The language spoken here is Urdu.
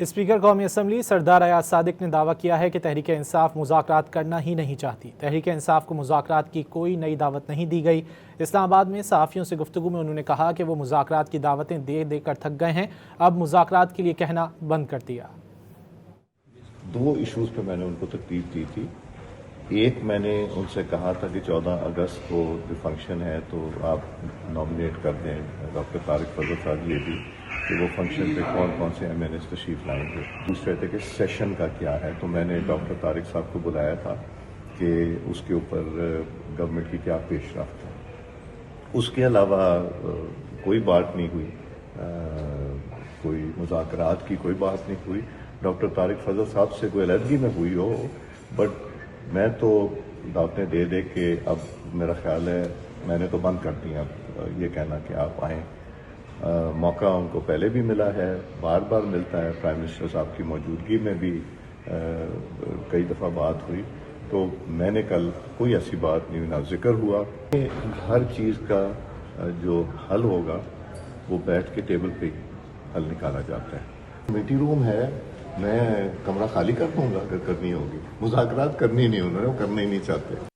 اسپیکر قومی اسمبلی سردار ایاز صادق نے دعویٰ کیا ہے کہ تحریک انصاف مذاکرات کرنا ہی نہیں چاہتی۔ تحریک انصاف کو مذاکرات کی کوئی نئی دعوت نہیں دی گئی۔ اسلام آباد میں صحافیوں سے گفتگو میں انہوں نے کہا کہ وہ مذاکرات کی دعوتیں دے دے کر تھک گئے ہیں، اب مذاکرات کے لیے کہنا بند کر دیا۔ دو ایشوز پہ میں نے ان کو ترتیب دی تھی۔ ایک میں نے ان سے کہا تھا کہ 14 اگست کو جو فنکشن ہے تو آپ نامنیٹ کر دیں ڈاکٹر طارق فضل صاحب یہ بھی کہ وہ فنکشن پہ کون کون سے ایم این ایس تشریف لائیں گے۔ دوسرے تھے کہ سیشن کا کیا ہے، تو میں نے ڈاکٹر طارق صاحب کو بلایا تھا کہ اس کے اوپر گورنمنٹ کی کیا پیش رفت ہے۔ اس کے علاوہ کوئی بات نہیں ہوئی، کوئی مذاکرات کی کوئی بات نہیں ہوئی۔ ڈاکٹر طارق فضل صاحب سے کوئی علیحدگی میں ہوئی ہو، بٹ میں تو دعوتیں دے دے کے اب میرا خیال ہے میں نے تو بند کر دیا یہ کہنا کہ آپ آئیں۔ موقع ان کو پہلے بھی ملا ہے، بار بار ملتا ہے، پرائم منسٹر صاحب کی موجودگی میں بھی کئی دفعہ بات ہوئی، تو میں نے کل کوئی ایسی بات نہیں، نہ ذکر ہوا۔ ہر چیز کا جو حل ہوگا وہ بیٹھ کے ٹیبل پہ حل نکالا جاتا ہے۔ کمیٹی روم ہے، میں کمرہ خالی کر دوں گا اگر کرنی ہوگی۔ مذاکرات کرنی نہیں، انہوں نے وہ کرنا ہی نہیں چاہتے۔